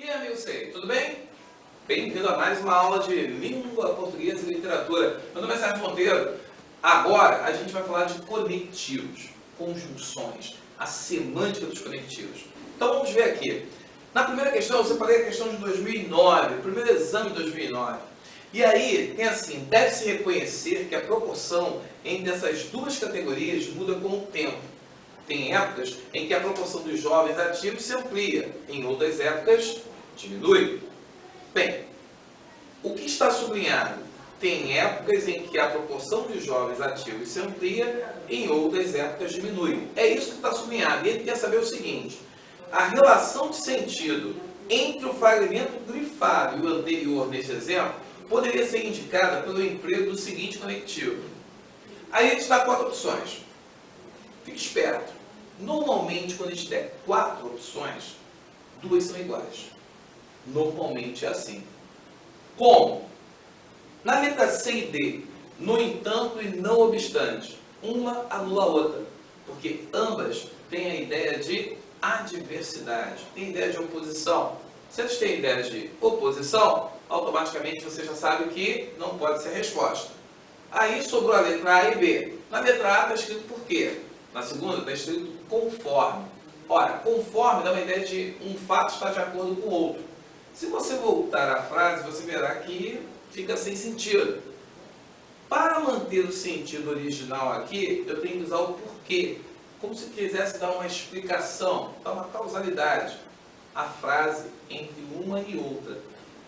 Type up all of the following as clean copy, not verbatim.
E aí, amigo Sei, tudo bem? Bem-vindo a mais uma aula de língua portuguesa e literatura. Meu nome é Sérgio Monteiro. Agora a gente vai falar de conectivos, conjunções, a semântica dos conectivos. Então vamos ver aqui. Na primeira questão eu separei a questão de 2009, o primeiro exame de 2009. E aí tem assim, deve-se reconhecer que a proporção entre essas duas categorias muda com o tempo. Tem épocas em que a proporção dos jovens ativos se amplia, em outras épocas diminui. Bem, o que está sublinhado? Tem épocas em que a proporção de jovens ativos se amplia, em outras épocas diminui. É isso que está sublinhado. E ele quer saber o seguinte: a relação de sentido entre o fragmento grifado e o anterior neste exemplo poderia ser indicada pelo emprego do seguinte conectivo. Aí a gente dá 4 opções. Fique esperto. Normalmente, quando a gente der 4 opções, 2 são iguais. Normalmente é assim. Como? Na letra C e D, no entanto e não obstante, uma anula a outra, porque ambas têm a ideia de adversidade, têm a ideia de oposição. Se eles têm ideia de oposição, automaticamente você já sabe que não pode ser a resposta. Aí sobrou a letra A e B. Na letra A está escrito por quê? Na segunda está escrito conforme. Ora, conforme dá uma ideia de um fato estar de acordo com o outro. Se você voltar à frase, você verá que fica sem sentido. Para manter o sentido original aqui, eu tenho que usar o porquê. Como se quisesse dar uma explicação, dar uma causalidade à frase entre uma e outra.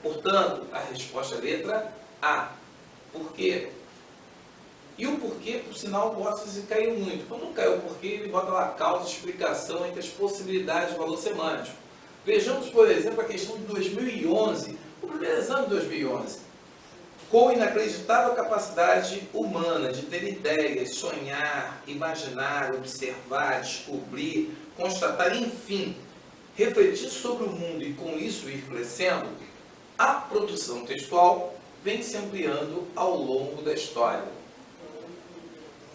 Portanto, a resposta é a letra A. Por quê? E o porquê, por sinal, gosta de cair muito. Quando não cai o porquê, ele bota lá causa, explicação entre as possibilidades de valor semântico. Vejamos, por exemplo, a questão de 2011, o primeiro exame de 2011. Com inacreditável capacidade humana de ter ideias, sonhar, imaginar, observar, descobrir, constatar, enfim, refletir sobre o mundo e com isso ir crescendo, a produção textual vem se ampliando ao longo da história.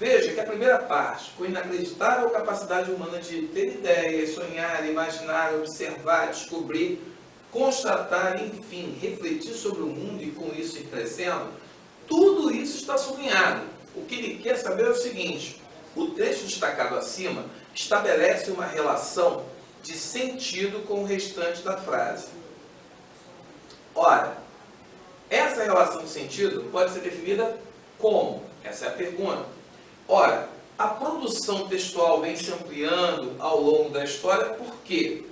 Veja que a primeira parte, com inacreditável capacidade humana de ter ideias, sonhar, imaginar, observar, descobrir, constatar, enfim, refletir sobre o mundo e com isso ir crescendo, tudo isso está sublinhado. O que ele quer saber é o seguinte: o trecho destacado acima estabelece uma relação de sentido com o restante da frase. Ora, essa relação de sentido pode ser definida como? Essa é a pergunta. Ora, a produção textual vem se ampliando ao longo da história, por quê?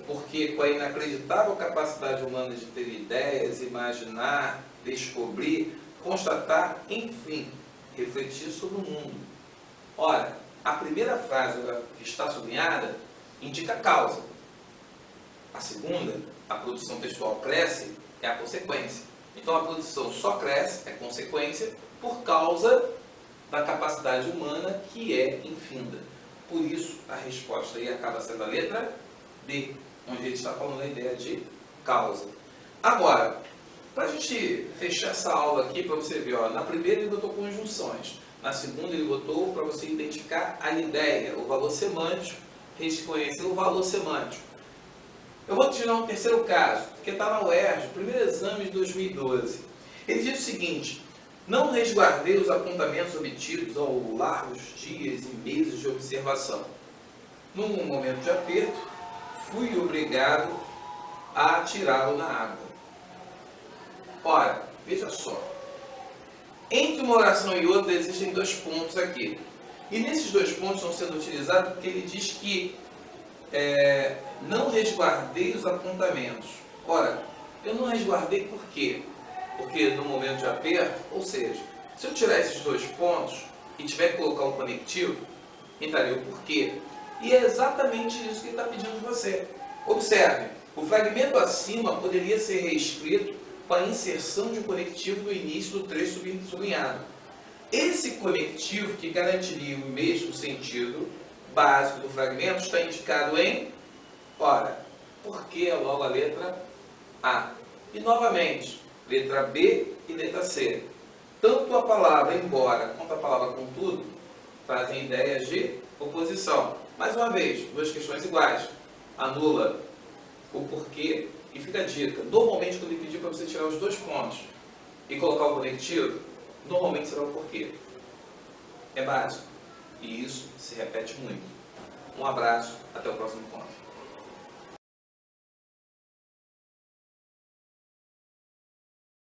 Porque com a inacreditável capacidade humana de ter ideias, imaginar, descobrir, constatar, enfim, refletir sobre o mundo. Ora, a primeira frase que está sublinhada indica a causa. A segunda, a produção textual cresce, é a consequência. Então a produção só cresce, é consequência, por causa da capacidade humana que é infinda. Por isso, a resposta aí acaba sendo a letra D, onde ele está falando da ideia de causa. Agora, para a gente fechar essa aula aqui, para você ver, ó, na primeira ele botou conjunções, na segunda ele botou para você identificar a ideia, o valor semântico, reconhecer o valor semântico. Eu vou te dar um terceiro caso, que está na UERJ, primeiro exame de 2012. Ele diz o seguinte: não resguardei os apontamentos obtidos ao largo dos dias e meses de observação. Num momento de aperto, fui obrigado a atirá-lo na água. Ora, veja só. Entre uma oração e outra existem 2 pontos aqui. E nesses 2 pontos estão sendo utilizados porque ele diz que não resguardei os apontamentos. Ora, eu não resguardei por quê? Porque no momento de aperto, ou seja, se eu tirar esses 2 pontos e tiver que colocar um conectivo, entraria o porquê. E é exatamente isso que ele está pedindo de você. Observe, o fragmento acima poderia ser reescrito com a inserção de um conectivo no início do trecho sublinhado. Esse conectivo, que garantiria o mesmo sentido básico do fragmento, está indicado em, ora, porquê é logo a letra A. E novamente, letra B e letra C. Tanto a palavra embora quanto a palavra contudo trazem ideias de oposição. Mais uma vez, 2 questões iguais. Anula o porquê, e fica a dica. Normalmente, quando ele pedir para você tirar os dois pontos e colocar o conectivo, normalmente será o porquê. É básico. E isso se repete muito. Um abraço, até o próximo encontro.